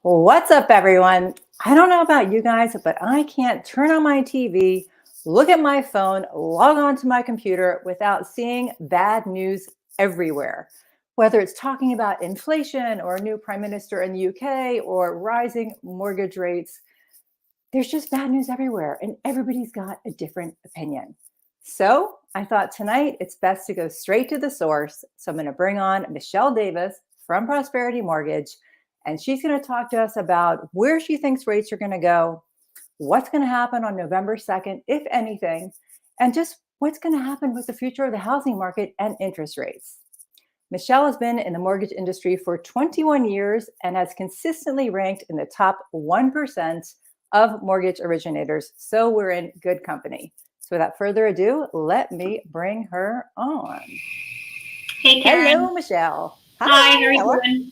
What's up, everyone? I don't know about you guys, but I can't turn on my TV, look at my phone, log on to my computer without seeing bad news everywhere. Whether it's talking about inflation or a new prime minister in the UK or rising mortgage rates, there's just bad news everywhere, and everybody's got a different opinion. So I thought tonight it's best to go straight to the source. So I'm going to bring on Michelle Davis from Prosperity Mortgage, and she's going to talk to us about where she thinks rates are going to go, what's going to happen on November 2nd, if anything, and just what's going to happen with the future of the housing market and interest rates. Michelle has been in the mortgage industry for 21 years and has consistently ranked in the top 1% of mortgage originators. So we're in good company. So without further ado, let me bring her on. Hey, Karen. Hello, Michelle. Hi, how are you doing?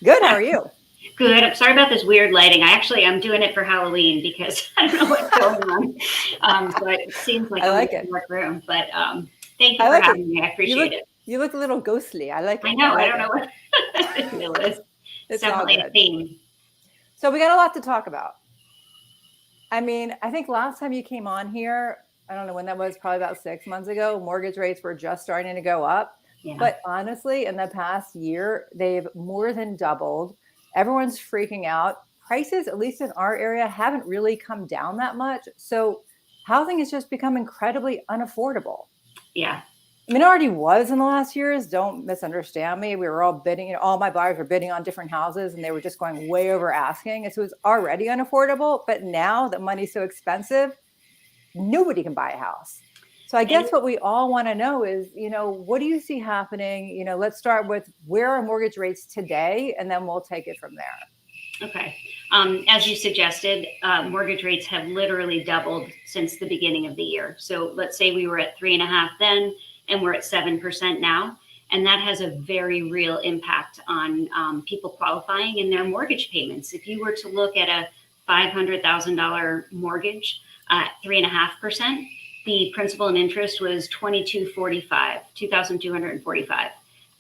Good, how are you? Good. I'm sorry about this weird lighting. I'm doing it for Halloween because I don't know what's going on. So it seems like I'm in a dark room, but thank you for having me. I appreciate it. You look a little ghostly. I like it. I know. I don't know what the deal is. It's definitely a theme. So we got a lot to talk about. I mean, I think last time you came on here, I don't know when that was, probably about 6 months ago, mortgage rates were just starting to go up. Yeah. But honestly, in the past year, they've more than doubled. Everyone's freaking out. Prices, at least in our area, haven't really come down that much. So housing has just become incredibly unaffordable. Yeah. I mean, it already was in the last years. Don't misunderstand me. We were all bidding, all my buyers were bidding on different houses and they were just going way over asking. And so it was already unaffordable. But now that money's so expensive, nobody can buy a house. So I guess what we all want to know is, what do you see happening? Let's start with where are mortgage rates today, and then we'll take it from there. Okay. As you suggested, mortgage rates have literally doubled since the beginning of the year. So let's say we were at 3.5 then, and we're at 7% now. And that has a very real impact on people qualifying in their mortgage payments. If you were to look at a $500,000 mortgage at 3.5%, the principal and interest was $2,245.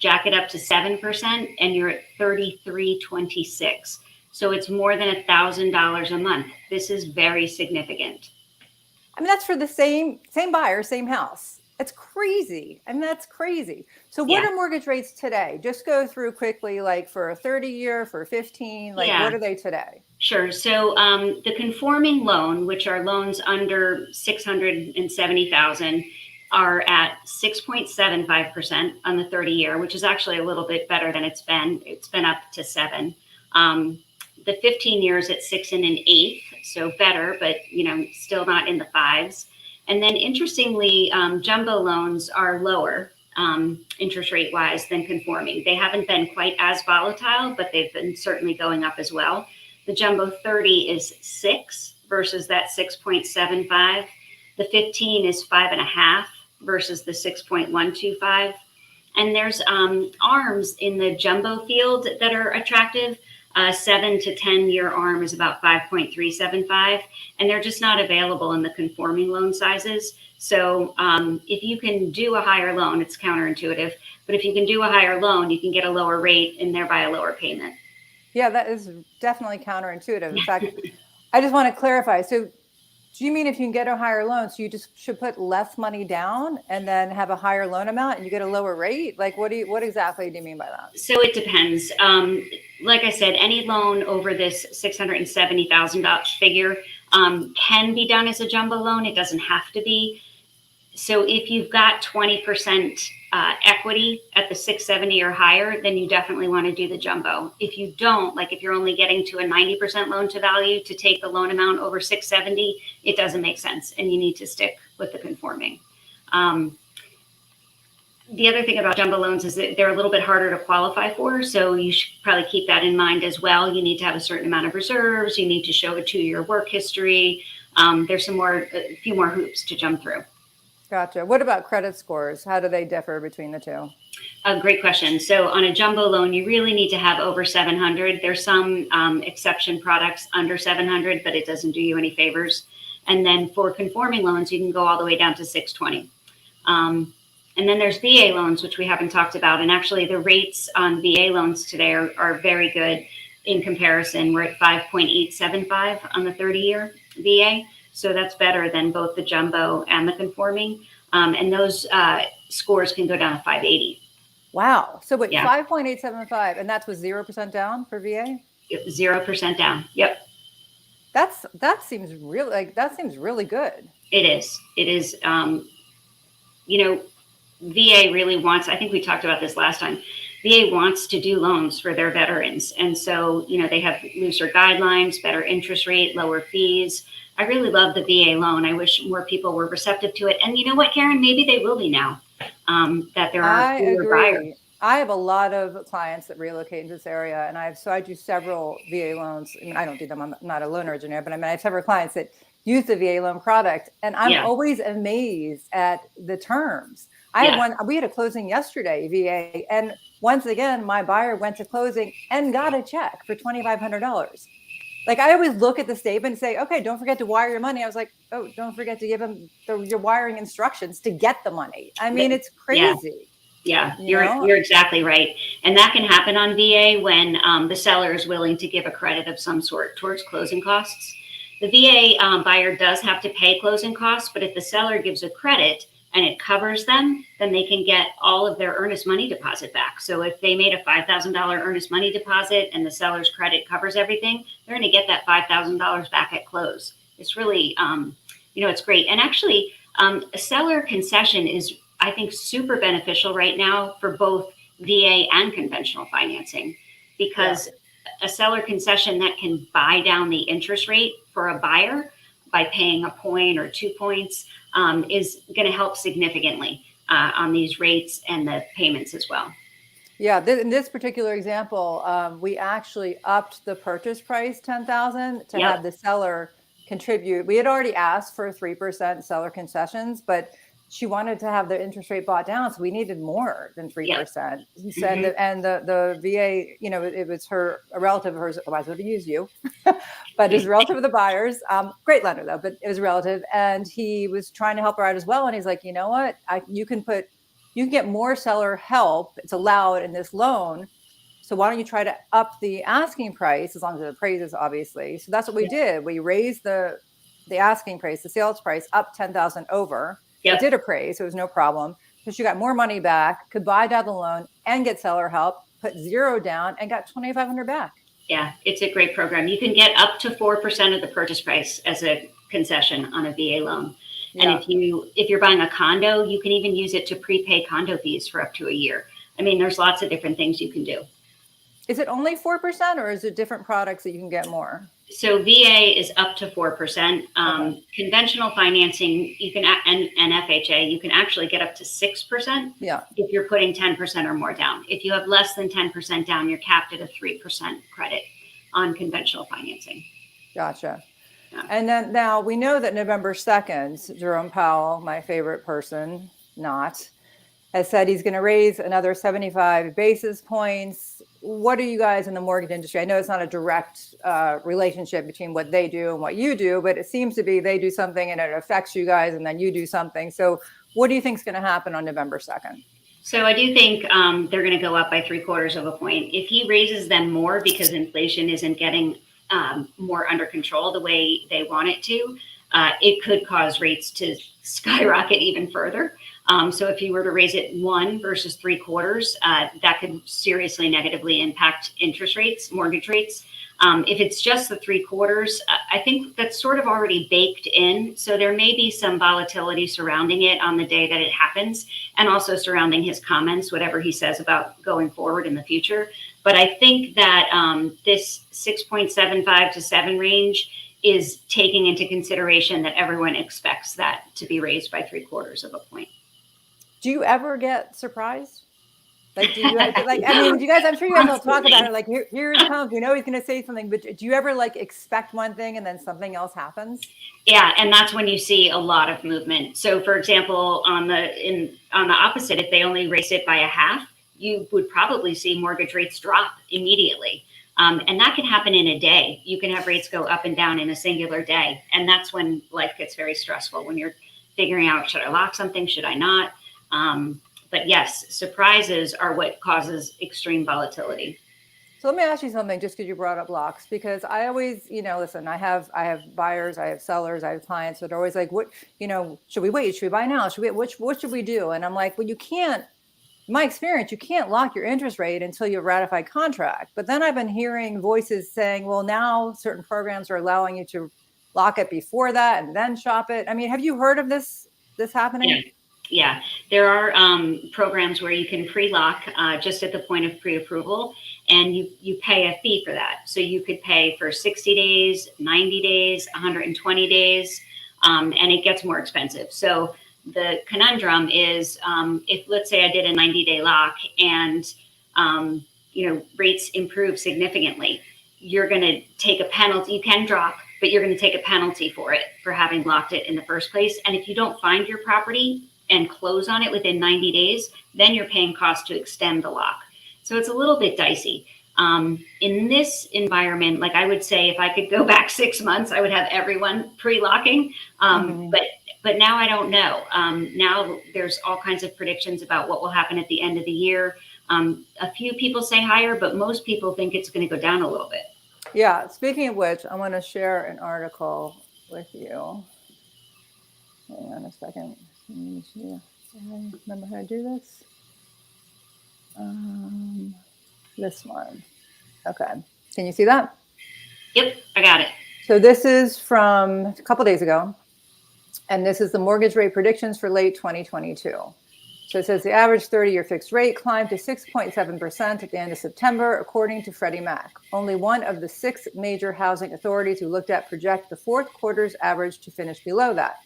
Jack it up to 7%, and you're at $3,326. So it's more than $1,000 a month. This is very significant. I mean, that's for the same buyer, same house. It's crazy. I mean, that's crazy. So what are mortgage rates today? Just go through quickly, like for a 30-year, for 15, what are they today? Sure. So the conforming loan, which are loans under $670,000, are at 6.75% on the 30-year, which is actually a little bit better than it's been. It's been up to 7%. The 15 years at 6 1/8, so better, but still not in the 5s. And then interestingly, jumbo loans are lower interest rate wise than conforming. They haven't been quite as volatile, but they've been certainly going up as well. The jumbo 30 is 6 versus that 6.75. The 15 is 5.5 versus the 6.125. And there's ARMs in the jumbo field that are attractive. 7 to 10 year ARM is about 5.375, and they're just not available in the conforming loan sizes. So if you can do a higher loan, it's counterintuitive, but if you can do a higher loan, you can get a lower rate and thereby a lower payment. Yeah, that is definitely counterintuitive. In fact, I just want to clarify. So do you mean if you can get a higher loan, so you just should put less money down and then have a higher loan amount and you get a lower rate? Like, what exactly do you mean by that? So it depends. Like I said, any loan over this $670,000 figure can be done as a jumbo loan. It doesn't have to be. So if you've got 20% equity at the 670 or higher, then you definitely want to do the jumbo. If you don't, like if you're only getting to a 90% loan to value to take the loan amount over 670, it doesn't make sense, and you need to stick with the conforming. The other thing about jumbo loans is that they're a little bit harder to qualify for, so you should probably keep that in mind as well. You need to have a certain amount of reserves. You need to show a 2-year work history. There's a few more hoops to jump through. Gotcha. What about credit scores? How do they differ between the two? Great question. So on a jumbo loan, you really need to have over 700. There's some exception products under 700, but it doesn't do you any favors. And then for conforming loans, you can go all the way down to 620. And then there's VA loans, which we haven't talked about. And actually the rates on VA loans today are very good. in comparison, we're at 5.875 on the 30-year VA. So that's better than both the jumbo and the conforming. And those scores can go down to 580. Wow. So wait, Yeah. 5.875, and that's with 0% down for VA? 0% down. Yep. That seems really good. It is. It is. VA really wants, I think we talked about this last time, VA wants to do loans for their veterans. And so, they have looser guidelines, better interest rate, lower fees. I really love the VA loan. I wish more people were receptive to it. And you know what, Karen, maybe they will be now that there are fewer buyers. I have a lot of clients that relocate into this area, and I do several VA loans. I mean, I don't do them. I'm not a loan originator, but I have several clients that use the VA loan product, and I'm always amazed at the terms. We had a closing yesterday, VA, and once again, my buyer went to closing and got a check for $2,500. Like, I always look at the statement and say, okay, don't forget to wire your money. I was like, oh, don't forget to give them your wiring instructions to get the money. I mean, it's crazy. Yeah, you're exactly right. And that can happen on VA when the seller is willing to give a credit of some sort towards closing costs. The VA buyer does have to pay closing costs, but if the seller gives a credit and it covers them, then they can get all of their earnest money deposit back. So if they made a $5,000 earnest money deposit and the seller's credit covers everything, they're going to get that $5,000 back at close. It's really, it's great. And actually, a seller concession is, I think, super beneficial right now for both VA and conventional financing, because a seller concession that can buy down the interest rate for a buyer by paying a point or 2 points is going to help significantly on these rates and the payments as well. Yeah, in this particular example, we actually upped the purchase price $10,000 to have the seller contribute. We had already asked for 3% seller concessions, but she wanted to have the interest rate bought down, so we needed more than 3%. Mm-hmm. And the VA, it was a relative of hers. I would have used you, but it was a relative of the buyers. Great lender though, but it was a relative, and he was trying to help her out as well. And he's like, you know what? You can get more seller help. It's allowed in this loan. So why don't you try to up the asking price, as long as it appraises, obviously. So that's what we did. We raised the asking price, the sales price, up $10,000 over. It did appraise, so it was no problem. So she got more money back, could buy down the loan and get seller help, put 0 down and got $2,500 back. Yeah, it's a great program. You can get up to 4% of the purchase price as a concession on a VA loan. Yeah. And if you're buying a condo, you can even use it to prepay condo fees for up to a year. I mean, there's lots of different things you can do. Is it only 4%, or is it different products that you can get more? So VA is up to 4%. Okay. Conventional financing, you can, and FHA, you can actually get up to 6%. Yeah. If you're putting 10% or more down. If you have less than 10% down, you're capped at a 3% credit on conventional financing. Gotcha. Yeah. And then now we know that November 2nd, Jerome Powell, my favorite person, has said he's going to raise another 75 basis points. What are you guys in the mortgage industry? I know it's not a direct relationship between what they do and what you do, but it seems to be they do something and it affects you guys, and then you do something. So what do you think is going to happen on November 2nd? So I do think they're going to go up by 0.75 of a point. If he raises them more because inflation isn't getting more under control the way they want it to, it could cause rates to skyrocket even further. So if you were to raise it 1 versus 0.75, that could seriously negatively impact interest rates, mortgage rates. If it's just the 0.75, I think that's sort of already baked in. So there may be some volatility surrounding it on the day that it happens, and also surrounding his comments, whatever he says about going forward in the future. But I think that this 6.75 to 7 range is taking into consideration that everyone expects that to be raised by 0.75 of a point. Do you ever get surprised? Like, do you you guys, I'm sure you guys all talk about it. Like, here it comes. We know he's going to say something, but do you ever expect one thing and then something else happens? Yeah, and that's when you see a lot of movement. So, for example, on the opposite, if they only raise it by a half, you would probably see mortgage rates drop immediately. And that can happen in a day. You can have rates go up and down in a singular day. And that's when life gets very stressful, when you're figuring out, should I lock something? Should I not? But yes, surprises are what causes extreme volatility. So let me ask you something, just because you brought up locks, because I always, listen, I have buyers, I have sellers, I have clients that are always like, what, should we wait? Should we buy now? What should we do? And I'm like, well, you can't, in my experience, you can't lock your interest rate until you ratify contract. But then I've been hearing voices saying, well, now certain programs are allowing you to lock it before that and then shop it. I mean, have you heard of this Yeah. happening? Yeah, there are programs where you can pre-lock just at the point of pre-approval, and you pay a fee for that. So you could pay for 60 days, 90 days, 120 days, and it gets more expensive. So the conundrum is, if let's say I did a 90-day lock and rates improve significantly, you're going to take a penalty. You can drop, but you're going to take a penalty for it, for having locked it in the first place. And if you don't find your property and close on it within 90 days, then you're paying costs to extend the lock. So it's a little bit dicey. In this environment, like I would say, if I could go back 6 months, I would have everyone pre-locking. But now I don't know. Now there's all kinds of predictions about what will happen at the end of the year. A few people say higher, but most people think it's going to go down a little bit. Yeah. Speaking of which, I want to share an article with you. Hang on a second. Remember how to do this? This one. Okay. Can you see that? Yep, I got it. So this is from a couple days ago, and this is the mortgage rate predictions for late 2022. So it says the average 30-year fixed rate climbed to 6.7% at the end of September, according to Freddie Mac. Only one of the 6 major housing authorities we looked at project the fourth quarter's average to finish below that.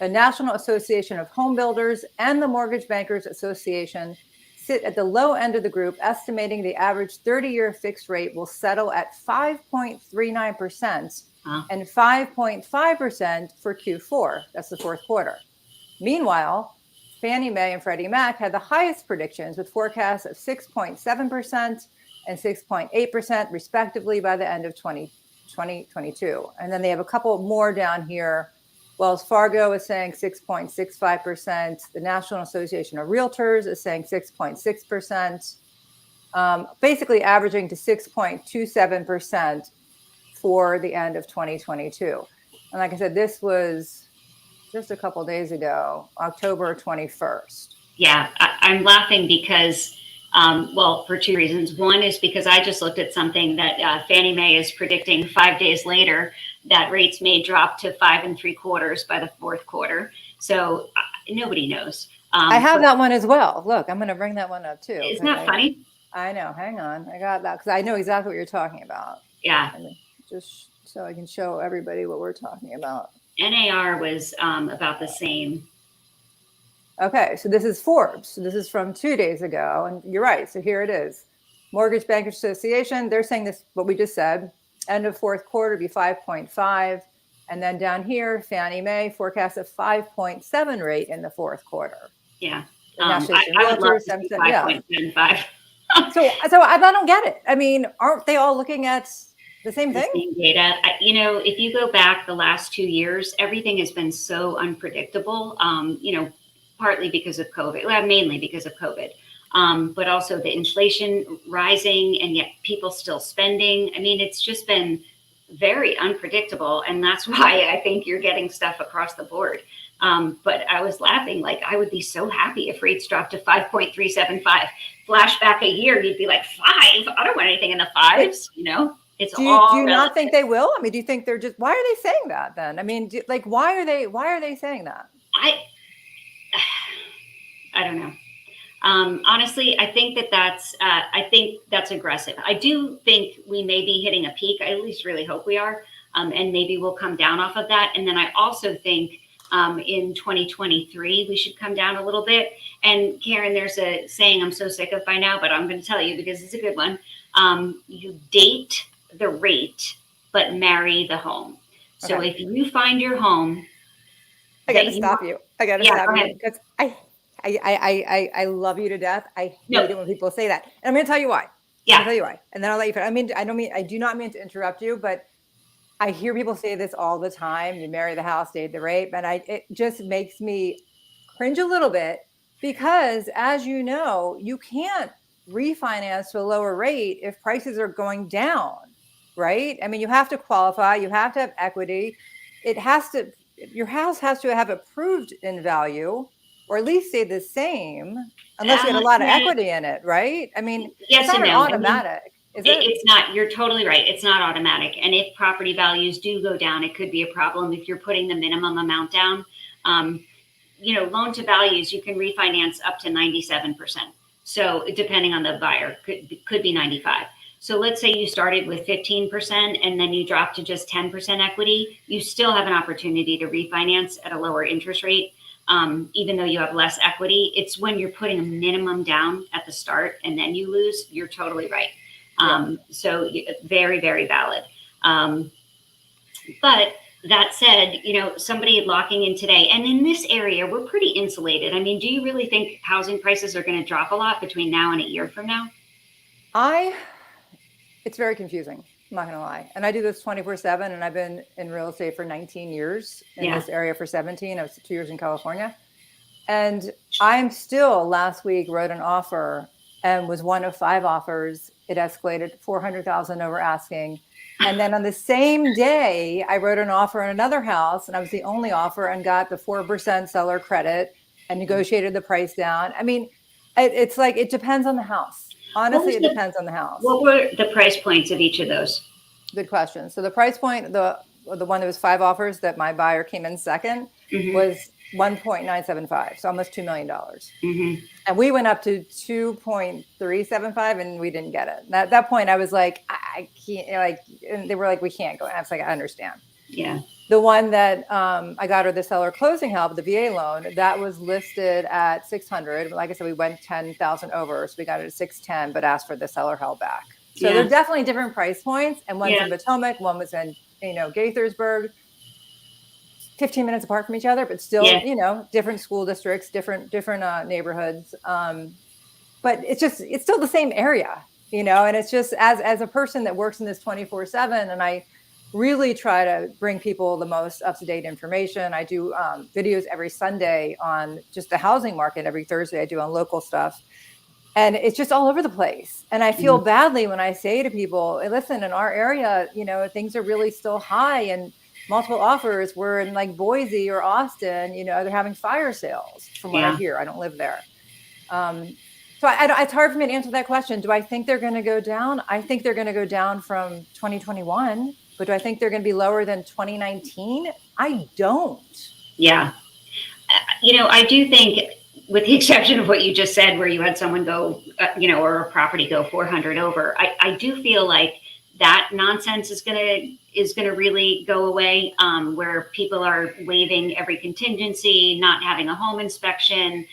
The National Association of Home Builders and the Mortgage Bankers Association sit at the low end of the group, estimating the average 30-year fixed rate will settle at 5.39% and 5.5% for Q4. That's the fourth quarter. Meanwhile, Fannie Mae and Freddie Mac had the highest predictions, with forecasts of 6.7% and 6.8% respectively by the end of 2022. And then they have a couple more down here. Wells Fargo is saying 6.65%. The National Association of Realtors is saying 6.6%, basically averaging to 6.27% for the end of 2022. And like I said, this was just a couple of days ago, October 21st. Yeah, I'm laughing because, for 2 reasons. One is because I just looked at something that Fannie Mae is predicting 5 days later that rates may drop to 5 3/4 by the fourth quarter. So nobody knows. I have that one as well. Look, I'm going to bring that one up too. Isn't that funny? I know. Hang on. I got that because I know exactly what you're talking about. Yeah. And just so I can show everybody what we're talking about. NAR was about the same. Okay, so this is Forbes. So this is from 2 days ago. And you're right. So here it is. Mortgage Bankers Association, they're saying this, what we just said. End of fourth quarter be 5.5. And then down here, Fannie Mae forecasts a 5.7 rate in the fourth quarter. Yeah. I would love to see 5.75. So I don't get it. I mean, aren't they all looking at the same thing? The same data. If you go back the last 2 years, everything has been so unpredictable, partly because of COVID, well, mainly because of COVID. But also the inflation rising and yet people still spending. I mean, it's just been very unpredictable. And that's why I think you're getting stuff across the board. But I was laughing, like I would be so happy if rates dropped to 5.375. Flashback a year, you'd be like, 5? I don't want anything in the 5s, It's do you not think they will? I mean, do you think they're just, why are they saying that then? I mean, why are they saying that? I don't know. Honestly, I think that's aggressive. I do think we may be hitting a peak. I at least really hope we are. And maybe we'll come down off of that. And then I also think in 2023, we should come down a little bit. And Karen, there's a saying I'm so sick of by now, but I'm going to tell you because it's a good one. You date the rate, but marry the home. So Okay. if you find your home, I got to stop you. I got to stop you because I love you to death. I hate it when people say that. And I'm going to tell you why. Yeah. I'll tell you why. And then I'll let you finish. I do not mean to interrupt you, but I hear people say this all the time. You marry the house, date the rate. And it just makes me cringe a little bit because, as you know, you can't refinance to a lower rate if prices are going down, right? I mean, you have to qualify, you have to have equity. Your house has to have improved in value or at least stay the same unless you had a lot of Yeah, equity in it, right? I mean, it's yes not and an no. I mean, automatic, is it? it's not. You're totally right. It's not automatic. And if property values do go down, it could be a problem if you're putting the minimum amount down. Um, loan to values, you can refinance up to 97%. So depending on the buyer, could be 95. So let's say you started with 15% and then you drop to just 10% equity, you still have an opportunity to refinance at a lower interest rate. Even though you have less equity, it's when you're putting a minimum down at the start and then you lose, you're totally right. So very, very valid. But that said, somebody locking in today, and in this area, we're pretty insulated. I mean, do you really think housing prices are going to drop a lot between now and a year from now? It's very confusing. I'm not gonna lie. And I do this 24/7, and I've been in real estate for 19 years, in this area for 17. I was 2 years in California. And I'm still, last week, wrote an offer and was one of 5 offers. It escalated 400,000 over asking. And then on the same day, I wrote an offer on another house, and I was the only offer and got the 4% seller credit and negotiated the price down. I mean, it's like, it depends on the house. Honestly, it depends on the house. What were the price points of each of those? Good question. So the price point, the one that was 5 offers that my buyer came in second, was 1.975, so almost $2 million. And we went up to 2.375 and we didn't get it. And at that point, I was like, I can't, like, and they were like, we can't go. And I was like, I understand. Yeah. The one that I got her the seller closing help, the VA loan, that was listed at 600. Like I said, we went 10,000 over, so we got it at 610, but asked for the seller held back. So they're definitely different price points. And one's in Potomac, one was in, Gaithersburg, 15 minutes apart from each other, but still, different school districts, different neighborhoods. But it's still the same area, and it's just as a person that works in this 24/7, and I really try to bring people the most up-to-date information. I do videos every Sunday on just the housing market. Every Thursday I do on local stuff. And it's just all over the place. And I feel badly when I say to people, hey, listen, in our area, things are really still high and multiple offers. We're in like Boise or Austin, they're having fire sales from what I hear. I don't live there. So it's hard for me to answer that question. Do I think they're going to go down? I think they're going to go down from 2021, but do I think they're going to be lower than 2019? I don't. Yeah. I do think, with the exception of what you just said, where you had someone go, or a property go 400 over, I do feel like that nonsense is gonna really go away, where people are waiving every contingency, not having a home inspection,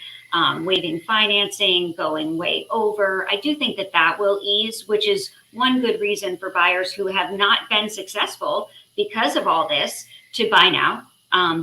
waiving financing, going way over. I do think that will ease, which is one good reason for buyers who have not been successful because of all this to buy now.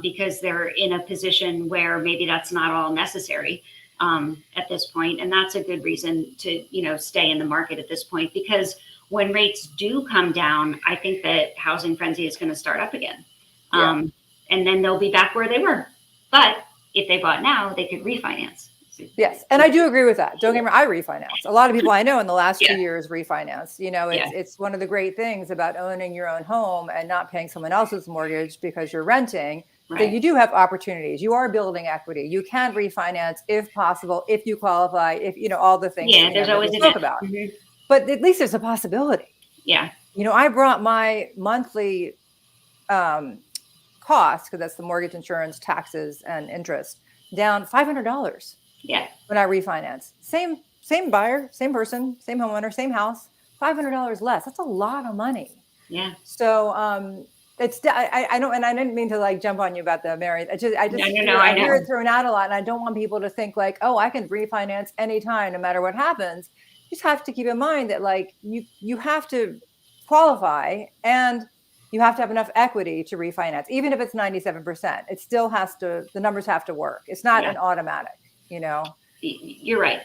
Because they're in a position where maybe that's not all necessary at this point. And that's a good reason to, stay in the market at this point, because when rates do come down, I think that housing frenzy is going to start up again. And then they'll be back where they were. But if they bought now, they could refinance. Yes. And I do agree with that. Don't get me wrong, I refinance. A lot of people I know in the last 2 years refinance. It's one of the great things about owning your own home and not paying someone else's mortgage because you're renting. Right. That you do have opportunities. You are building equity. You can refinance if possible, if you qualify, if all the things there's always we spoke about. But at least there's a possibility. Yeah. I brought my monthly cost, because that's the mortgage, insurance, taxes, and interest, down $500. Yeah. When I refinance. Same buyer, same person, same homeowner, same house, $500 less. That's a lot of money. Yeah. So I don't, and I didn't mean to like jump on you about the married. I hear it thrown out a lot, and I don't want people to think like, oh, I can refinance anytime, no matter what happens. You just have to keep in mind that like you have to qualify and you have to have enough equity to refinance, even if it's 97%. It still has to. The numbers have to work. It's not an automatic. You're right.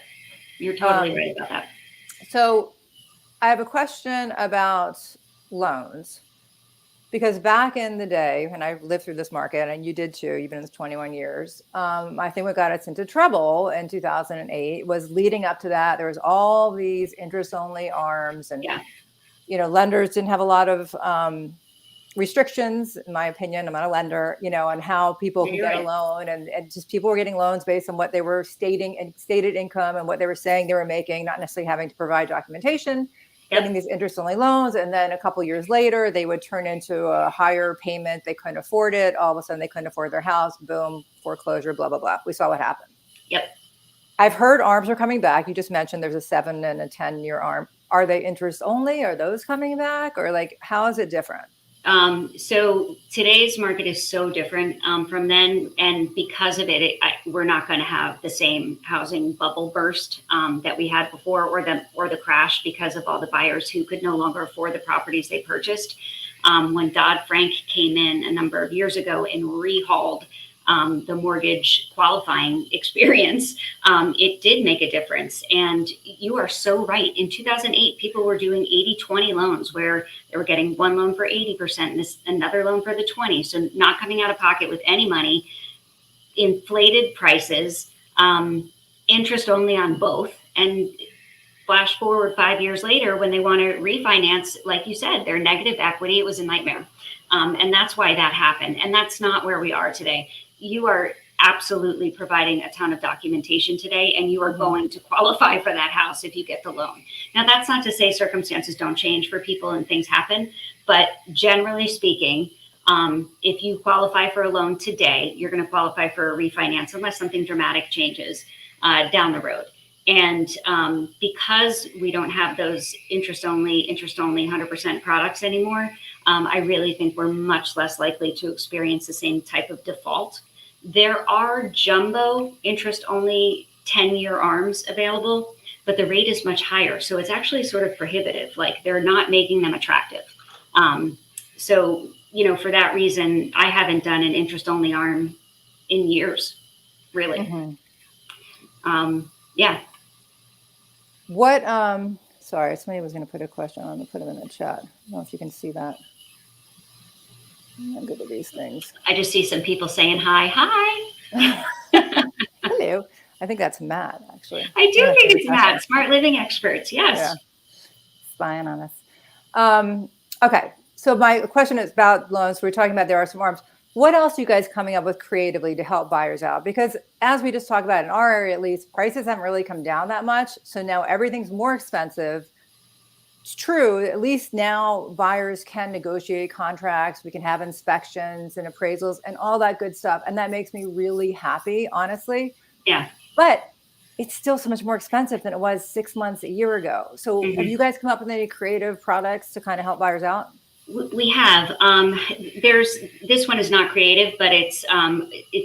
You're totally right about that. So I have a question about loans. Because back in the day, and I lived through this market, and you did too, you've been in this 21 years. I think what got us into trouble in 2008 was leading up to that. There was all these interest-only ARMs, and Yeah. lenders didn't have a lot of restrictions, in my opinion. I'm not a lender, on how people Yeah, could you're get a right. loan, and just people were getting loans based on what they were stating and stated income and what they were saying they were making, not necessarily having to provide documentation, getting Yep. these interest-only loans. And then a couple years later, they would turn into a higher payment. They couldn't afford it. All of a sudden, they couldn't afford their house. Boom, foreclosure, blah, blah, blah. We saw what happened. Yep. I've heard ARMs are coming back. You just mentioned there's a 7 and a 10-year ARM. Are they interest only? Are those coming back? Or how is it different? So today's market is so different from then, and because of it, we're not going to have the same housing bubble burst that we had before, or the crash, because of all the buyers who could no longer afford the properties they purchased. When Dodd-Frank came in a number of years ago and rehauled the mortgage qualifying experience, it did make a difference. And you are so right. In 2008, people were doing 80-20 loans, where they were getting one loan for 80% and another loan for the 20. So not coming out of pocket with any money, inflated prices, interest only on both. And flash forward 5 years later, when they want to refinance, like you said, their negative equity, it was a nightmare. And that's why that happened. And that's not where we are today. You are absolutely providing a ton of documentation today, and you are going to qualify for that house if you get the loan. Now, that's not to say circumstances don't change for people and things happen, but generally speaking, if you qualify for a loan today, you're going to qualify for a refinance unless something dramatic changes down the road. And because we don't have those interest only 100% products anymore, I really think we're much less likely to experience the same type of default. There are jumbo interest only 10-year ARMs available, but the rate is much higher. So it's actually sort of prohibitive. Like, they're not making them attractive. So, for that reason, I haven't done an interest only ARM in years, really. Yeah. What, sorry, somebody was going to put a question on, to put them in the chat. I don't know if you can see that. I'm not good at these things. I just see some people saying hi. Hello. I think that's Matt, actually. I do think it's Matt, Smart Living Experts. Yes. Yeah. Spying on us. Okay. So my question is about loans. We're talking about there are some ARMs. What else are you guys coming up with creatively to help buyers out? Because as we just talked about, in our area at least, prices haven't really come down that much. So now everything's more expensive. It's true. At least now buyers can negotiate contracts. We can have inspections and appraisals and all that good stuff. And that makes me really happy, honestly. Yeah. But it's still so much more expensive than it was 6 months, a year ago. So have you guys come up with any creative products to kind of help buyers out? We have. This one is not creative, but it's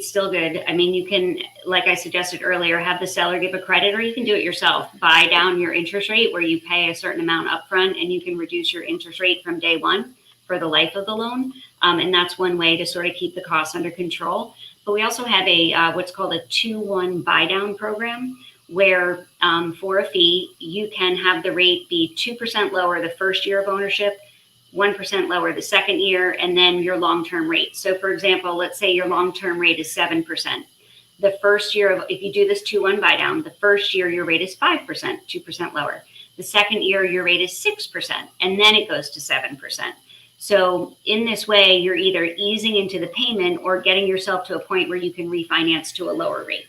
still good. I mean, you can, like I suggested earlier, have the seller give a credit, or you can do it yourself. Buy down your interest rate, where you pay a certain amount upfront, and you can reduce your interest rate from day one for the life of the loan. And that's one way to sort of keep the costs under control. But we also have a what's called a 2-1 buy down program, where for a fee, you can have the rate be 2% lower the first year of ownership, 1% lower the second year, and then your long-term rate. So for example, let's say your long-term rate is 7%. The first year if you do this 2-1 buy down, the first year your rate is 5%, 2% lower. The second year your rate is 6%, and then it goes to 7%. So in this way, you're either easing into the payment or getting yourself to a point where you can refinance to a lower rate.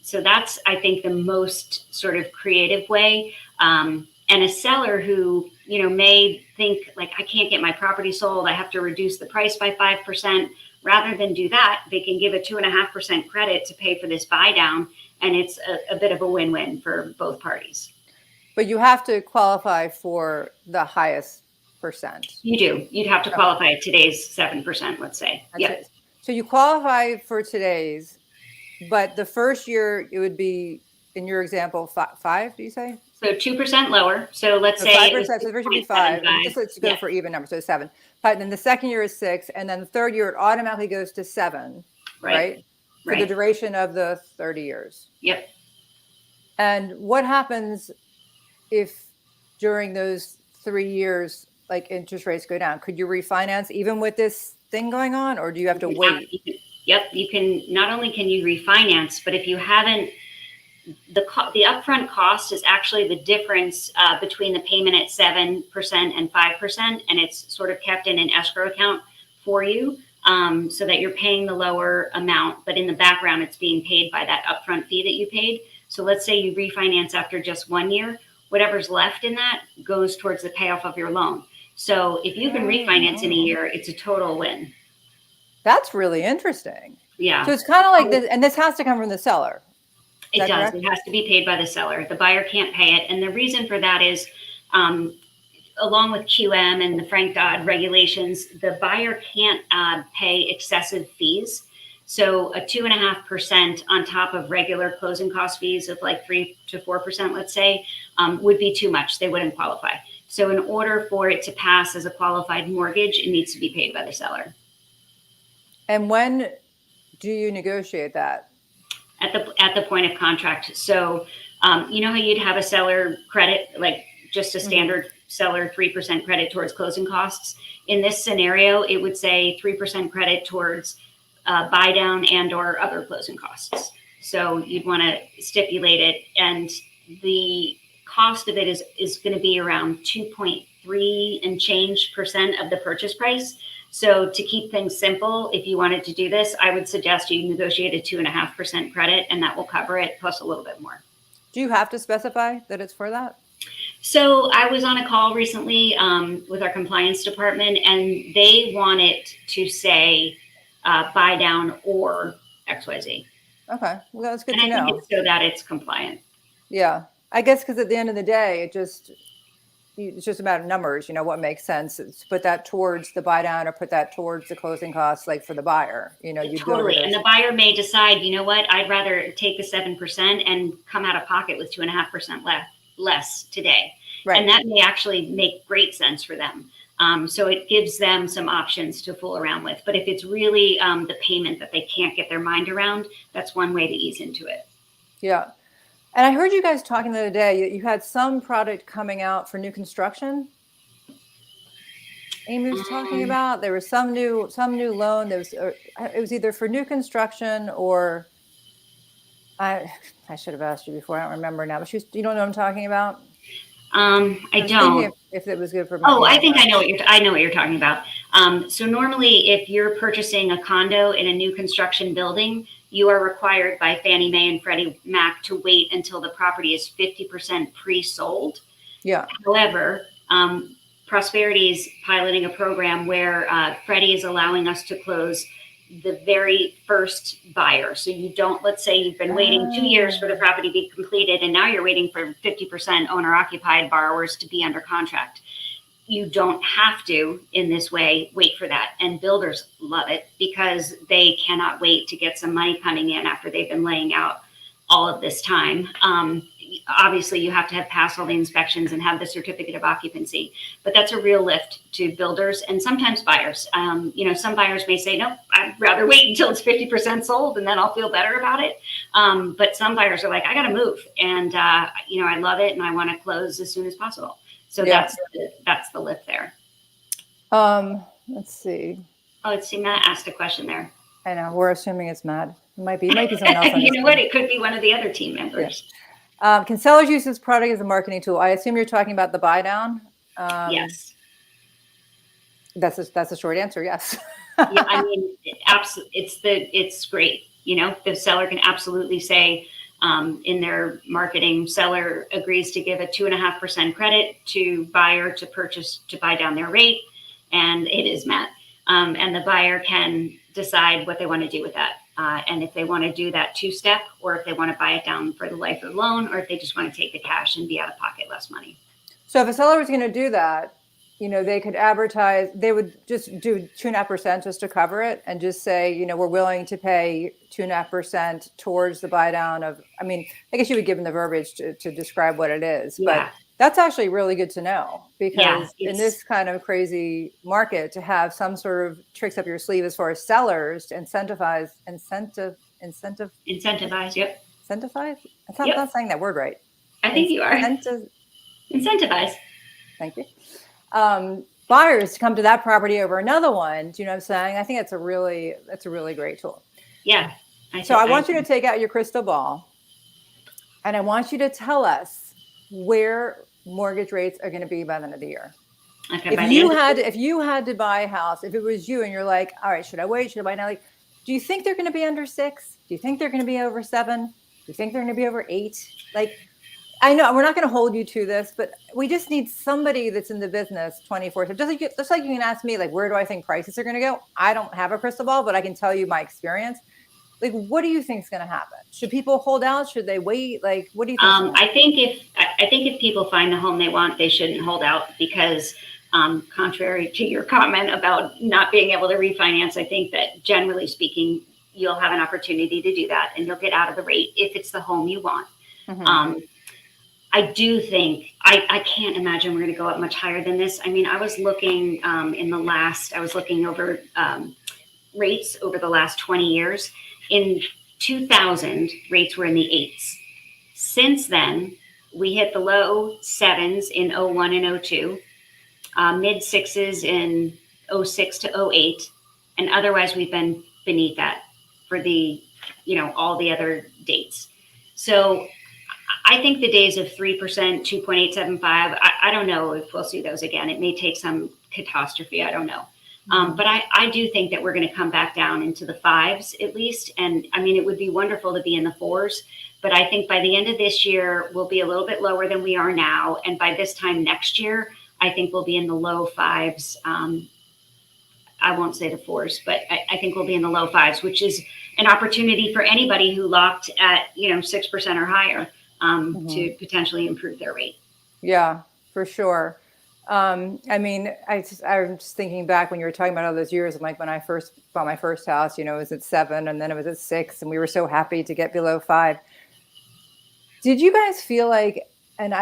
So that's, I think, the most sort of creative way. And a seller who, may think like, I can't get my property sold, I have to reduce the price by 5%. Rather than do that, they can give a 2.5% credit to pay for this buy down. And it's a bit of a win-win for both parties. But you have to qualify for the highest percent. You do. You'd have to qualify at today's 7%, let's say. Yeah. So you qualify for today's, but the first year it would be, in your example, 5, do you say? So 2% lower. So let's say 5%. So the first year would be 5. Just let's go for even numbers. So 7. But then the second year is 6, and then the third year it automatically goes to 7, right? For the duration of the 30 years. Yep. And what happens if during those 3 years like interest rates go down, could you refinance even with this thing going on, or do you have to wait? Yep, you can. Not only can you refinance, but if you haven't, the upfront cost is actually the difference between the payment at 7% and 5%, and it's sort of kept in an escrow account for you, so that you're paying the lower amount, but in the background it's being paid by that upfront fee that you paid. So let's say you refinance after just 1 year, whatever's left in that goes towards the payoff of your loan. So if you can refinance in a year, it's a total win. That's really interesting. Yeah. So it's kind of like this, and this has to come from the seller. It does. Correct? It has to be paid by the seller. The buyer can't pay it. And the reason for that is, along with QM and the Frank Dodd regulations, the buyer can't pay excessive fees. So a 2.5% on top of regular closing cost fees of like 3 to 4%, let's say, would be too much. They wouldn't qualify. So in order for it to pass as a qualified mortgage, it needs to be paid by the seller. And when do you negotiate that? At the point of contract. So you know how you'd have a seller credit, like just a standard seller 3% credit towards closing costs. In this scenario, it would say 3% credit towards buy down and or other closing costs. So you'd want to stipulate it, and the cost of it is going to be around 2.3 and change percent of the purchase price. So to keep things simple, if you wanted to do this, I would suggest you negotiate a 2.5% credit, and that will cover it plus a little bit more. Do you have to specify that it's for that? So I was on a call recently with our compliance department, and they want it to say buy down or XYZ. Okay, well, that's good and to know. I think it's so that it's compliant. Yeah, I guess because at the end of the day, it's just a matter of numbers, what makes sense. It's put that towards the buy down or put that towards the closing costs, like for the buyer, you totally. And the buyer may decide, you know what, I'd rather take the 7% and come out of pocket with 2.5% less today. Right. And that may actually make great sense for them. So it gives them some options to fool around with. But if it's really the payment that they can't get their mind around, that's one way to ease into it. Yeah. And I heard you guys talking the other day, you had some product coming out for new construction. Amy was talking about there was some new loan. It was either for new construction or I should have asked you before. I don't remember now, but you don't know what I'm talking about? I don't. If it was good for. I think I know what you're talking about. So normally, if you're purchasing a condo in a new construction building, you are required by Fannie Mae and Freddie Mac to wait until the property is 50% pre-sold. Yeah. However, Prosperity is piloting a program where Freddie is allowing us to close the very first buyer. So you don't, let's say you've been waiting 2 years for the property to be completed, and now you're waiting for 50% owner occupied borrowers to be under contract. You don't have to, in this way, wait for that. And builders love it because they cannot wait to get some money coming in after they've been laying out all of this time. Obviously, you have to have passed all the inspections and have the certificate of occupancy, but that's a real lift to builders and sometimes buyers. Some buyers may say, no, I'd rather wait until it's 50% sold and then I'll feel better about it. But some buyers are like, I got to move, and I love it and I want to close as soon as possible. So that's the lift there. Let's see. Oh, let's see. Matt asked a question there. I know. We're assuming it's Matt. It might be someone else. You know what? It could be one of the other team members. Yeah. Can sellers use this product as a marketing tool? I assume you're talking about the buy down. Yes. That's a short answer. Yes. Yeah, I mean, it's great. The seller can absolutely say in their marketing, seller agrees to give a 2.5% credit to buyer to purchase to buy down their rate, and it is met. And the buyer can decide what they want to do with that. And if they want to do that 2-step, or if they want to buy it down for the life of the loan, or if they just want to take the cash and be out of pocket less money. So if a seller was going to do that, they could advertise, they would just do 2.5% just to cover it and just say, we're willing to pay 2.5% towards the buy down of, I guess you would give them the verbiage to describe what it is. Yeah. But that's actually really good to know, because in this kind of crazy market, to have some sort of tricks up your sleeve as far as sellers to incentivize. Yep. Incentivize? I'm not saying that word right. I think you are. Incentivize. Thank you. buyers to come to that property over another one. Do you know what I'm saying? I think that's a really great tool. Yeah. So I want you to take out your crystal ball, and I want you to tell us where mortgage rates are going to be by the end of the year. Okay, if you had to buy a house, if it was you and you're like, all right, should I wait? Should I buy now? Like, do you think they're going to be under 6? Do you think they're going to be over 7? Do you think they're going to be over 8? Like, I know we're not going to hold you to this, but we just need somebody that's in the business 24/7. Just like you can ask me, like, where do I think prices are going to go? I don't have a crystal ball, but I can tell you my experience. Like, what do you think is going to happen? Should people hold out? Should they wait? Like, what do you think? I think if people find the home they want, they shouldn't hold out because, contrary to your comment about not being able to refinance, I think that generally speaking, you'll have an opportunity to do that, and you'll get out of the rate if it's the home you want. Mm-hmm. I do think I can't imagine we're going to go up much higher than this. I mean, I was looking over rates over the last 20 years. In 2000, rates were in the 8s. Since then, we hit the low 7s in 01 and 02, mid 6s in 06 to 08, and otherwise we've been beneath that for the, all the other dates. So I think the days of 3%, 2.875, I don't know if we'll see those again. It may take some catastrophe. I don't know. But I do think that we're going to come back down into the 5s at least. And I mean, it would be wonderful to be in the 4s. But I think by the end of this year, we'll be a little bit lower than we are now. And by this time next year, I think we'll be in the low 5s. I won't say the 4s, but I think we'll be in the low 5s, which is an opportunity for anybody who locked at 6% or higher to potentially improve their rate. Yeah, for sure. I mean, I'm just thinking back when you were talking about all those years, and like when I first bought my first house, it was at 7 and then it was at 6, and we were so happy to get below 5. Did you guys feel like, and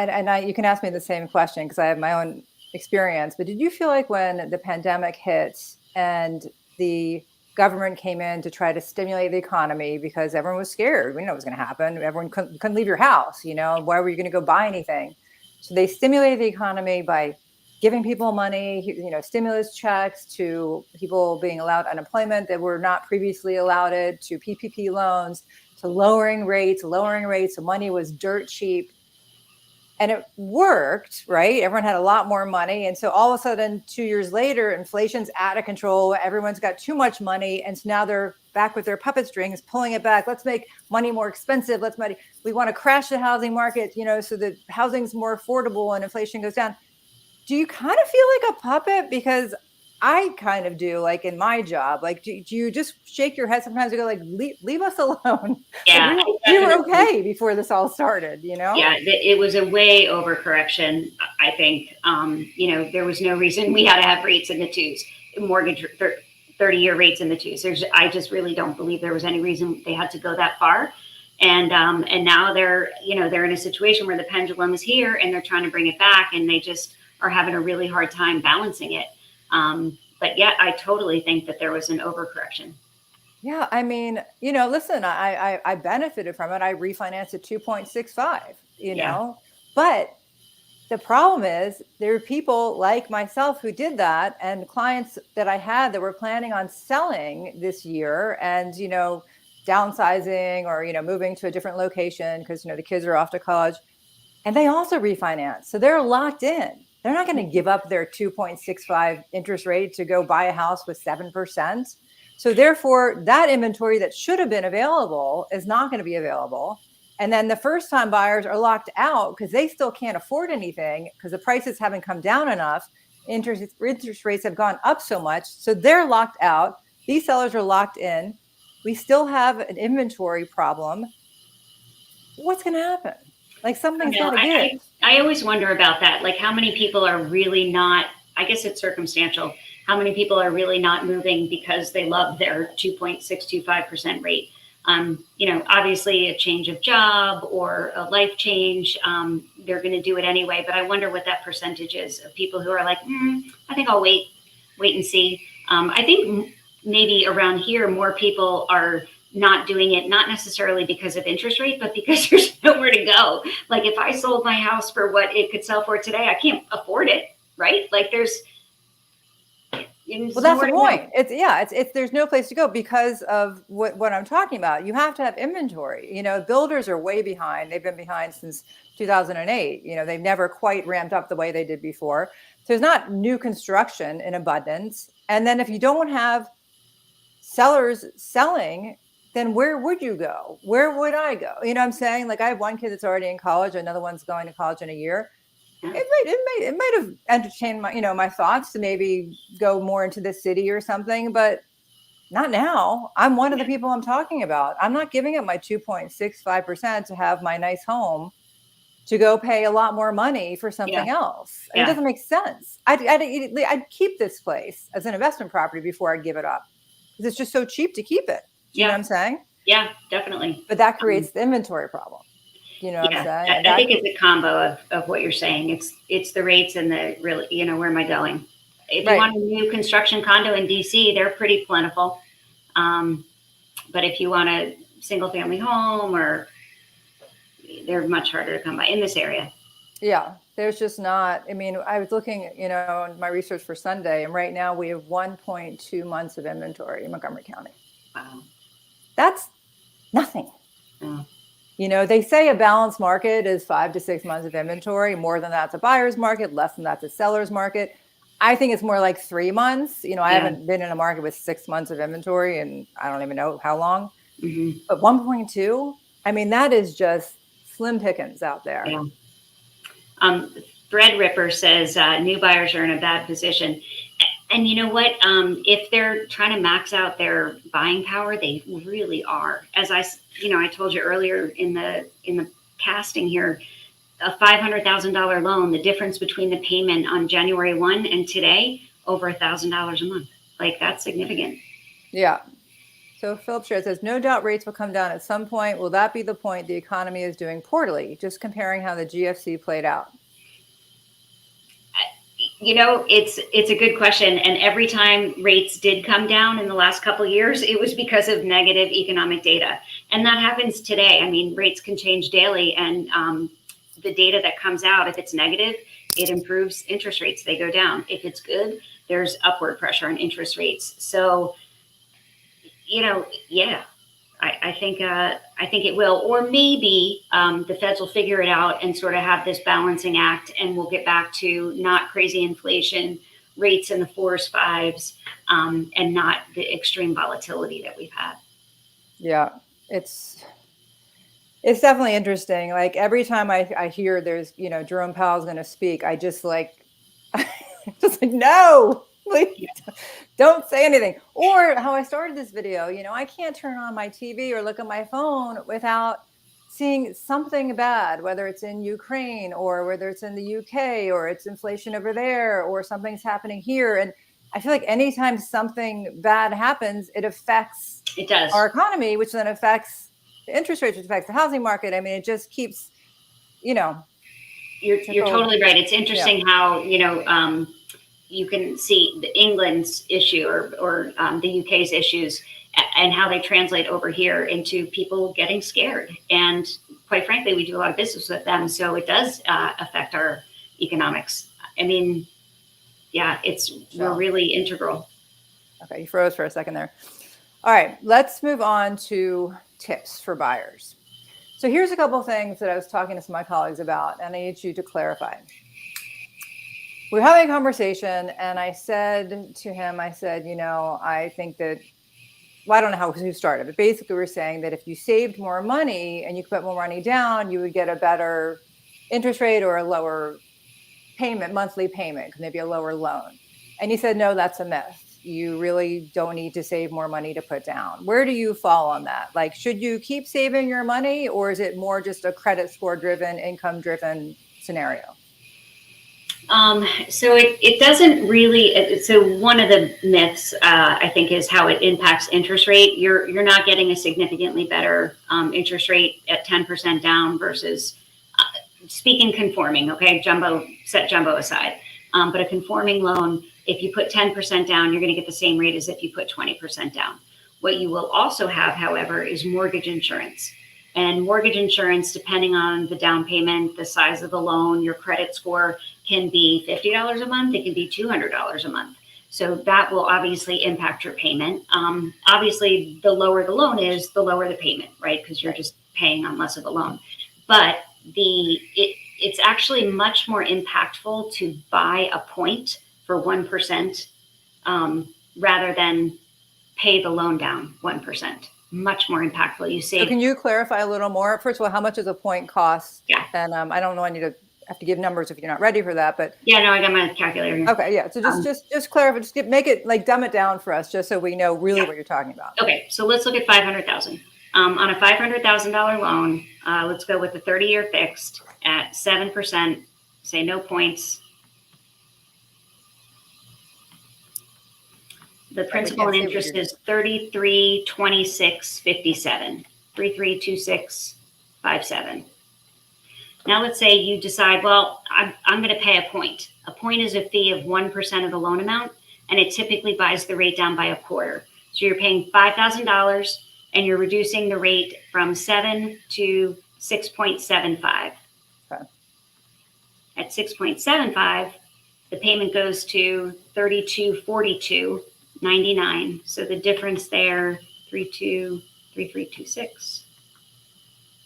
you can ask me the same question because I have my own experience, but did you feel like when the pandemic hit and the government came in to try to stimulate the economy because everyone was scared, we didn't know what was going to happen. Everyone couldn't leave your house, why were you going to go buy anything? So they stimulated the economy by giving people money, stimulus checks, to people being allowed unemployment that were not previously allowed it, to PPP loans, to lowering rates. So money was dirt cheap. And it worked, right? Everyone had a lot more money. And so all of a sudden, 2 years later, inflation's out of control. Everyone's got too much money. And so now they're back with their puppet strings, pulling it back. Let's make money more expensive. We want to crash the housing market, so that housing's more affordable and inflation goes down. Do you kind of feel like a puppet? Because I kind of do, like in my job. Like, do you just shake your head sometimes and go like, leave us alone? Yeah, we were okay before this all started, Yeah, it was a way overcorrection, I think. There was no reason we had to have rates in the 2s, mortgage 30-year rates in the 2s. I just really don't believe there was any reason they had to go that far. And now they're in a situation where the pendulum is here and they're trying to bring it back, and they just are having a really hard time balancing it. But yeah, I totally think that there was an overcorrection. Yeah, I mean, listen, I benefited from it. I refinanced at 2.65, but the problem is there are people like myself who did that, and clients that I had that were planning on selling this year and, downsizing or, moving to a different location because, the kids are off to college, and they also refinance. So they're locked in. They're not going to give up their 2.65 interest rate to go buy a house with 7%. So therefore, that inventory that should have been available is not going to be available. And then the first time buyers are locked out because they still can't afford anything because the prices haven't come down enough. Interest rates have gone up so much. So they're locked out. These sellers are locked in. We still have an inventory problem. What's going to happen? Like, something's got to give. I always wonder about that. Like, how many people are really not, I guess it's circumstantial, how many people are really not moving because they love their 2.625% rate? Obviously a change of job or a life change, they're going to do it anyway. But I wonder what that percentage is of people who are like, I think I'll wait and see. I think maybe around here, more people are not doing it, not necessarily because of interest rate, but because there's nowhere to go. Like, if I sold my house for what it could sell for today, I can't afford it, right? Like, Well, that's the point. It's there's no place to go because of what I'm talking about. You have to have inventory. Builders are way behind. They've been behind since 2008. They've never quite ramped up the way they did before. So there's not new construction in abundance. And then if you don't have sellers selling, then where would you go? Where would I go? You know what I'm saying? Like I have one kid that's already in college, another one's going to college in a year. It might have entertained my thoughts to maybe go more into the city or something, but not now. I'm one of the people I'm talking about. I'm not giving up my 2.65% to have my nice home to go pay a lot more money for something else. It doesn't make sense. I'd keep this place as an investment property before I give it up because it's just so cheap to keep it. Do you know what I'm saying? Yeah, definitely. But that creates the inventory problem. You know what I'm saying? I think it's a combo of what you're saying. It's the rates and the really, where am I going? If you want a new construction condo in DC, they're pretty plentiful. But if you want a single family home they're much harder to come by in this area. Yeah, there's just not. I mean, I was looking, in my research for Sunday, and right now we have 1.2 months of inventory in Montgomery County. Wow. That's nothing. Oh. They say a balanced market is 5 to 6 months of inventory. More than that's a buyer's market, less than that's a seller's market. I think it's more like 3 months. I haven't been in a market with 6 months of inventory and I don't even know how long. Mm-hmm. But 1.2, I mean, that is just slim pickings out there. Yeah. Threadripper says new buyers are in a bad position. And you know what? If they're trying to max out their buying power, they really are. As I told you earlier in the casting here, a $500,000 loan, the difference between the payment on January 1 and today, over $1,000 a month. Like that's significant. Yeah. So Philip Share says, no doubt rates will come down at some point. Will that be the point the economy is doing poorly? Just comparing how the GFC played out. It's a good question. And every time rates did come down in the last couple of years, it was because of negative economic data. And that happens today. I mean, rates can change daily. And the data that comes out, if it's negative, it improves interest rates. They go down. If it's good, there's upward pressure on interest rates. So, I think it will, or maybe the feds will figure it out and sort of have this balancing act, and we'll get back to not crazy inflation, rates in the 4s, 5s, and not the extreme volatility that we've had. Yeah, it's definitely interesting. Like every time I hear there's Jerome Powell's going to speak, I just no. Please don't say anything. Or how I started this video, I can't turn on my TV or look at my phone without seeing something bad, whether it's in Ukraine or whether it's in the UK or it's inflation over there or something's happening here. And I feel like anytime something bad happens, it affects our economy, which then affects the interest rates, which affects the housing market. I mean, it just keeps, You're totally right. It's interesting how, you can see the England's issue or the UK's issues and how they translate over here into people getting scared. And quite frankly, we do a lot of business with them. So it does affect our economics. I mean, we're really integral. Okay, you froze for a second there. All right, let's move on to tips for buyers. So here's a couple of things that I was talking to some of my colleagues about, and I need you to clarify. We're having a conversation, and I said to him, I think that, I don't know who started, but basically we're saying that if you saved more money and you put more money down, you would get a better interest rate or a lower monthly payment, maybe a lower loan. And he said, no, that's a myth. You really don't need to save more money to put down. Where do you fall on that? Like, should you keep saving your money, or is it more just a credit score driven, income driven scenario? So it doesn't really. So one of the myths, I think, is how it impacts interest rate. You're not getting a significantly better interest rate at 10% down versus speaking conforming. Okay, set jumbo aside. But a conforming loan, if you put 10% down, you're going to get the same rate as if you put 20% down. What you will also have, however, is mortgage insurance. And mortgage insurance, depending on the down payment, the size of the loan, your credit score, can be $50 a month. It can be $200 a month. So that will obviously impact your payment. Obviously, the lower the loan is, the lower the payment, right? Because you're just paying on less of a loan. But it's actually much more impactful to buy a point for 1% rather than pay the loan down 1%. Much more impactful. You save. So can you clarify a little more? First of all, how much does a point cost? Yeah. And I don't know, I need to have to give numbers if you're not ready for that, but yeah, no, I got my calculator here. Okay, yeah. So just clarify, make it like dumb it down for us, just so we know really what you're talking about. Okay, so let's look at $500,000. On a $500,000 loan, let's go with the 30-year fixed at 7%. Say no points. The principal and interest is 3326.57. 3326.57. Now let's say you decide, well, I'm going to pay a point. A point is a fee of 1% of the loan amount, and it typically buys the rate down by a quarter. So you're paying $5,000, and you're reducing the rate from 7 to 6.75. Okay. At 6.75, the payment goes to $3242.99. So the difference there, 3326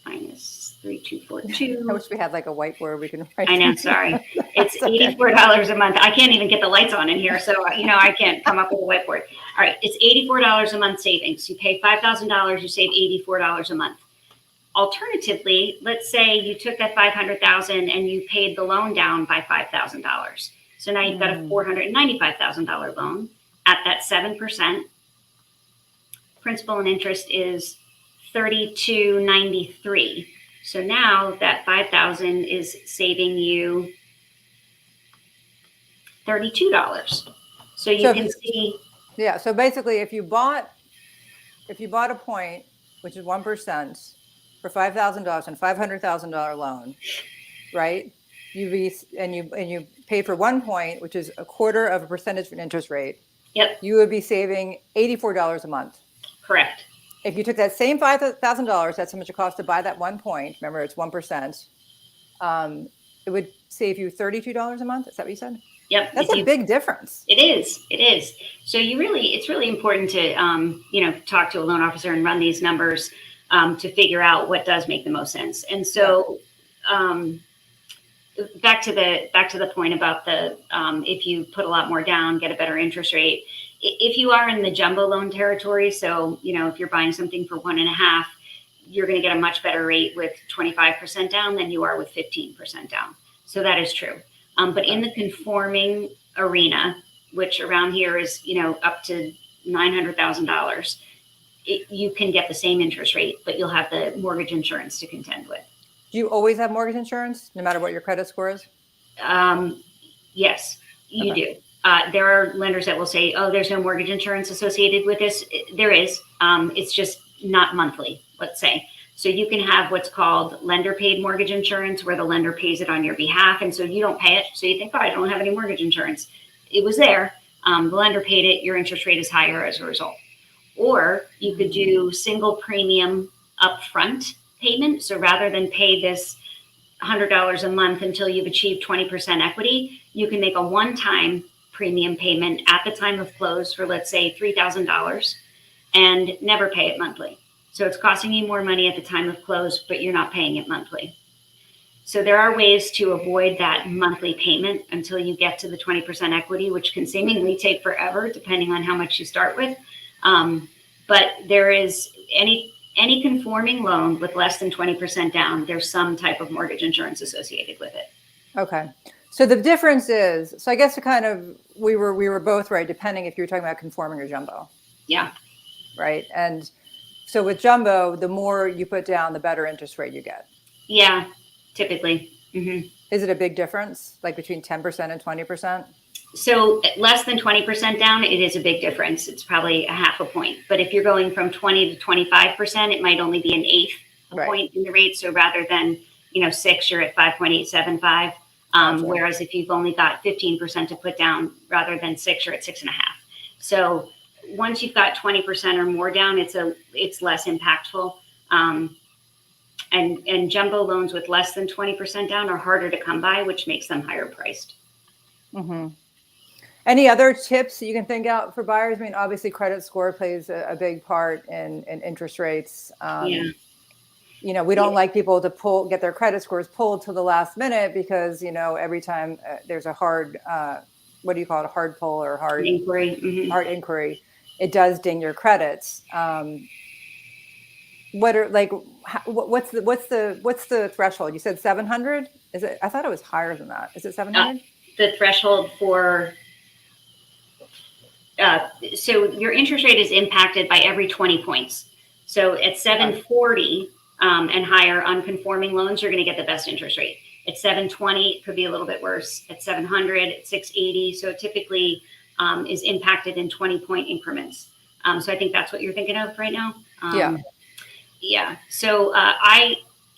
minus 3242. I wish we had like a whiteboard we can write. I know, sorry. It's $84 a month. I can't even get the lights on in here, so I can't come up with a whiteboard. All right, it's $84 a month savings. You pay $5,000, you save $84 a month. Alternatively, let's say you took that $500,000 and you paid the loan down by $5,000. So now you've got a $495,000 loan at that 7%. Principal and interest is $32.93. So now that $5,000 is saving you $32. So you can see. Yeah. So basically, if you bought a point, which is 1% for $5,000 and $500,000 loan, right? You pay for 1 point, which is a quarter of a percentage of an interest rate. Yep. You would be saving $84 a month. Correct. If you took that same $5,000, that's how much it costs to buy that 1 point. Remember, it's 1%. It would save you $32 a month. Is that what you said? Yep. That's a big difference. It is. So it's really important to, talk to a loan officer and run these numbers to figure out what does make the most sense. And so, back to the point about if you put a lot more down, get a better interest rate. If you are in the jumbo loan territory, so, if you're buying something for 1.5, you're going to get a much better rate with 25% down than you are with 15% down. So that is true. But in the conforming arena, which around here is, up to $900,000, you can get the same interest rate, but you'll have the mortgage insurance to contend with. Do you always have mortgage insurance, no matter what your credit score is? Yes, you do. There are lenders that will say, oh, there's no mortgage insurance associated with this. There is. It's just not monthly, let's say. So you can have what's called lender paid mortgage insurance, where the lender pays it on your behalf. And so you don't pay it. So you think, oh, I don't have any mortgage insurance. It was there. The lender paid it. Your interest rate is higher as a result. Or you could do single premium upfront payment. So rather than pay this $100 a month until you've achieved 20% equity, you can make a one-time premium payment at the time of close for, let's say, $3,000 and never pay it monthly. So it's costing you more money at the time of close, but you're not paying it monthly. So there are ways to avoid that monthly payment until you get to the 20% equity, which can seemingly take forever, depending on how much you start with. But there is any conforming loan with less than 20% down, there's some type of mortgage insurance associated with it. Okay. So the difference is, so I guess we were both right, depending if you're talking about conforming or jumbo. Yeah. Right. And so with jumbo, the more you put down, the better interest rate you get. Yeah, typically. Mm-hmm. Is it a big difference, like between 10% and 20%? So less than 20% down, it is a big difference. It's probably a half a point. But if you're going from 20 to 25%, it might only be an eighth point in the rate. So rather than 6, you're at 5.875. Whereas if you've only got 15% to put down, rather than 6, you're at 6.5. So once you've got 20% or more down, it's less impactful. And jumbo loans with less than 20% down are harder to come by, which makes them higher priced. Mm-hmm. Any other tips you can think out for buyers? I mean, obviously credit score plays a big part in interest rates. Yeah. We Yeah. don't like people to get their credit scores pulled to the last minute because, every time there's a hard, what do you call it? A hard pull or Inquiry. Mm-hmm. hard inquiry, it does ding your credits. What are like, what's the threshold? You said 700? Is it? I thought it was higher than that. Is it 700? The threshold for so your interest rate is impacted by every 20 points. So at 740 and higher on conforming loans, you're going to get the best interest rate. At 720, it could be a little bit worse. At 700, at 680. So it typically is impacted in 20-point increments. So I think that's what you're thinking of right now. Yeah. Yeah. So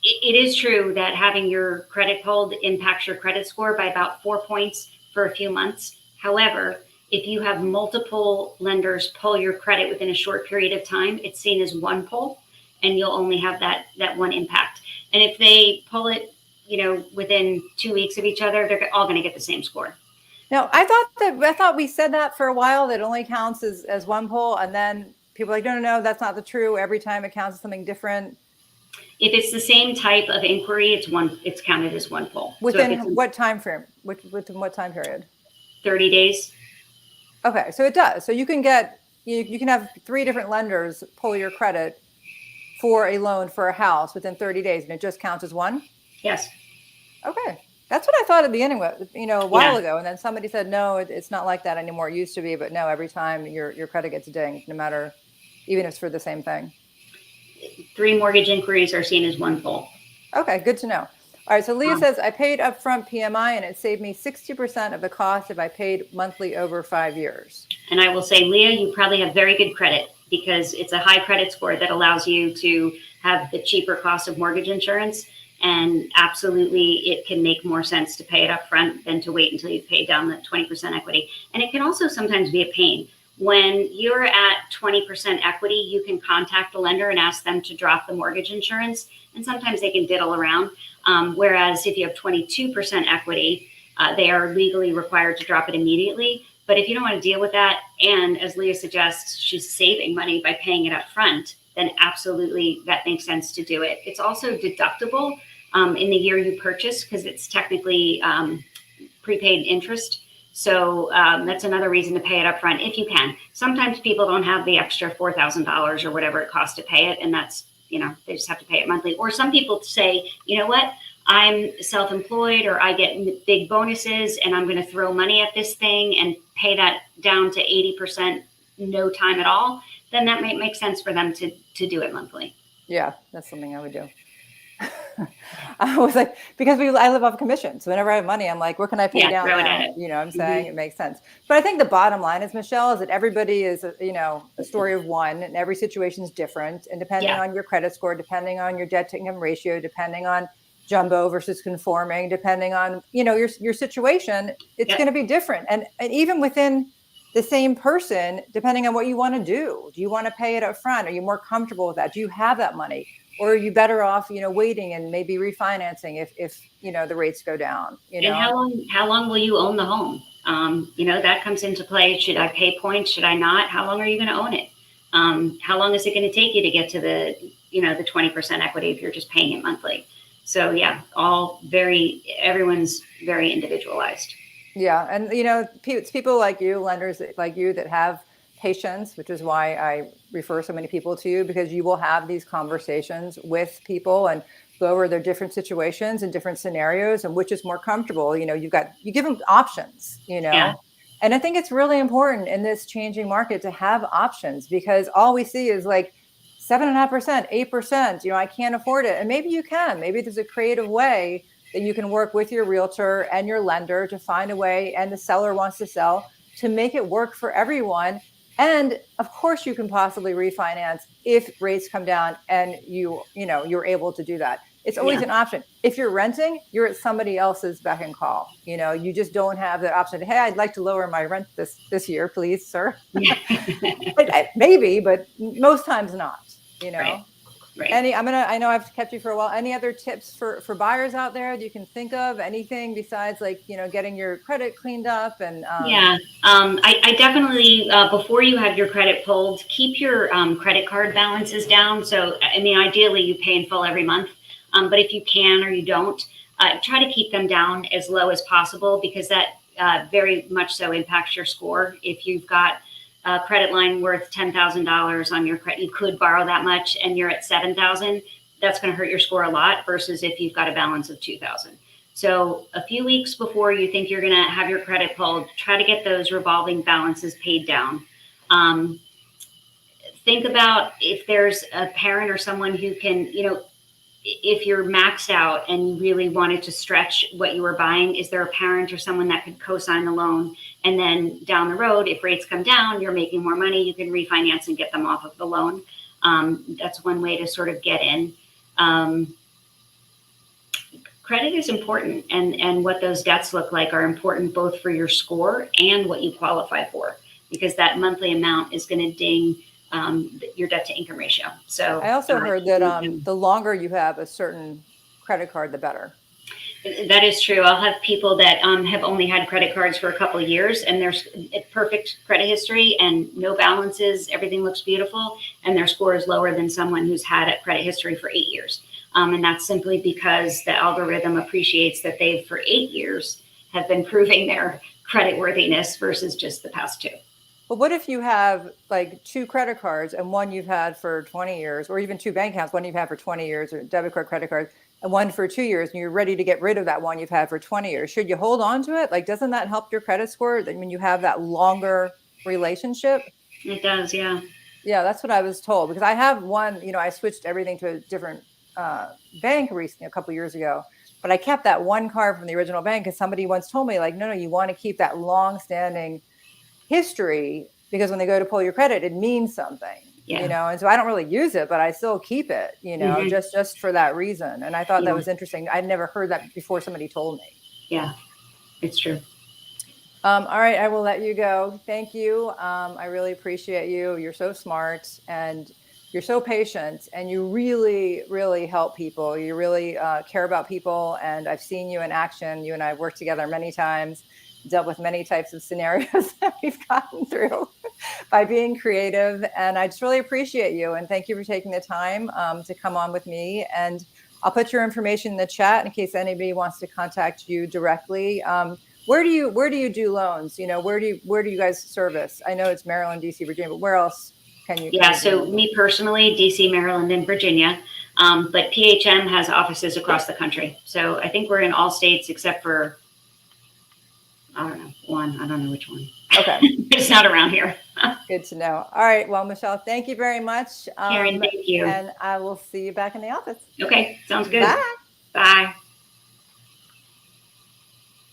it is true that having your credit pulled impacts your credit score by about 4 points for a few months. However, if you have multiple lenders pull your credit within a short period of time, it's seen as one pull, and you'll only have that one impact. And if they pull it, within 2 weeks of each other, they're all going to get the same score. No, I thought we said that for a while, that it only counts as one pull, and then people are like, no, that's not the true. Every time it counts as something different. If it's the same type of inquiry, it's counted as one pull. Within what time frame? Within what time period? 30 days. Okay, so it does. So you can have 3 different lenders pull your credit for a loan for a house within 30 days, and it just counts as one? Yes. Okay. That's what I thought at the beginning, a while ago. And then somebody said, no, it's not like that anymore. It used to be, but no, every time your credit gets dinged, no matter, even if it's for the same thing. 3 mortgage inquiries are seen as one pull. Okay, good to know. All right, so Leah says, I paid upfront PMI and it saved me 60% of the cost if I paid monthly over 5 years. And I will say, Leah, you probably have very good credit because it's a high credit score that allows you to have the cheaper cost of mortgage insurance. And absolutely, it can make more sense to pay it upfront than to wait until you pay down the 20% equity. And it can also sometimes be a pain. When you're at 20% equity, you can contact the lender and ask them to drop the mortgage insurance. And sometimes they can diddle around. Whereas if you have 22% equity, they are legally required to drop it immediately. But if you don't want to deal with that, and as Leah suggests, she's saving money by paying it up front, then absolutely that makes sense to do it. It's also deductible in the year you purchase because it's technically prepaid interest. So that's another reason to pay it up front if you can. Sometimes people don't have the extra $4,000 or whatever it costs to pay it, and that's, they just have to pay it monthly. Or some people say, you know what, I'm self-employed or I get big bonuses and I'm going to throw money at this thing and pay that down to 80% no time at all. Then that might make sense for them to do it monthly. Yeah, that's something I would do. I was like, because I live off commission. So whenever I have money, I'm like, where can I pay down now? You know what I'm saying? It makes sense. But I think the bottom line is, Michelle, is that everybody is, a story of one, and every situation is different. And depending on your credit score, depending on your debt to income ratio, depending on jumbo versus conforming, depending on, your situation, it's going to be different. And even within the same person, depending on what you want to do you want to pay it up front? Are you more comfortable with that? Do you have that money? Or are you better off, waiting and maybe refinancing if the rates go down? And how long will you own the home? That comes into play. Should I pay points? Should I not? How long are you going to own it? How long is it going to take you to get to the 20% equity if you're just paying it monthly? So yeah, everyone's very individualized. Yeah, and it's people like you, lenders like you, that have patience, which is why I refer so many people to you, because you will have these conversations with people and go over their different situations and different scenarios and which is more comfortable. You give them options, Yeah. And I think it's really important in this changing market to have options, because all we see is like 7.5%, 8%, I can't afford it. And maybe you can. Maybe there's a creative way that you can work with your realtor and your lender to find a way, and the seller wants to sell, to make it work for everyone. And of course you can possibly refinance if rates come down and you're able to do that. It's always an option. If you're renting, you're at somebody else's beck and call. You just don't have that option to, hey, I'd like to lower my rent this year, please, sir. Maybe, but most times not, Right. Right. I know I've kept you for a while. Any other tips for buyers out there that you can think of? Anything besides like, getting your credit cleaned up and Yeah, I definitely, before you have your credit pulled, keep your credit card balances down. So, I mean, ideally you pay in full every month, but if you can or you don't, try to keep them down as low as possible, because that very much so impacts your score. If you've got a credit line worth $10,000 on your credit, you could borrow that much and you're at 7,000, that's going to hurt your score a lot versus if you've got a balance of 2,000. So a few weeks before you think you're going to have your credit pulled, try to get those revolving balances paid down. Think about if there's a parent or someone who can, if you're maxed out and you really wanted to stretch what you were buying, is there a parent or someone that could co-sign the loan? And then down the road, if rates come down, you're making more money, you can refinance and get them off of the loan. That's one way to sort of get in. Credit is important, and what those debts look like are important both for your score and what you qualify for, because that monthly amount is going to ding your debt to income ratio. So I also heard that the longer you have a certain credit card, the better. That is true. I'll have people that have only had credit cards for a couple of years, and there's perfect credit history and no balances. Everything looks beautiful, and their score is lower than someone who's had a credit history for 8 years. And that's simply because the algorithm appreciates that they, for 8 years, have been proving their credit worthiness versus just the past 2. But what if you have like 2 credit cards and one you've had for 20 years, or even 2 bank accounts, one you've had for 20 years, or debit card, credit card, and one for 2 years, and you're ready to get rid of that one you've had for 20 years? Should you hold on to it? Like, doesn't that help your credit score when you have that longer relationship? It does, yeah. Yeah, that's what I was told, because I have one, I switched everything to a different bank recently, a couple of years ago, but I kept that one card from the original bank because somebody once told me, like, no, you want to keep that long-standing history, because when they go to pull your credit, it means something. Yeah. And so I don't really use it, but I still keep it, Mm-hmm. just for that reason. And I thought Yeah. that was interesting. I'd never heard that before somebody told me. Yeah, it's true. All right, I will let you go. Thank you. I really appreciate you. You're so smart and you're so patient, and you really, really help people. You really care about people, and I've seen you in action. You and I have worked together many times, dealt with many types of scenarios that we've gotten through by being creative. And I just really appreciate you. And thank you for taking the time to come on with me. And I'll put your information in the chat in case anybody wants to contact you directly. Where do you do loans? Where do you guys service? I know it's Maryland, DC, Virginia, but where else can you? Yeah, so me personally, DC, Maryland, and Virginia. But PHM has offices across the country. So I think we're in all states except for, I don't know, one. I don't know which one. Okay. It's not around here. Good to know. All right. Well, Michelle, thank you very much. Karen, thank you. And I will see you back in the office. Okay, sounds good. Bye. Bye.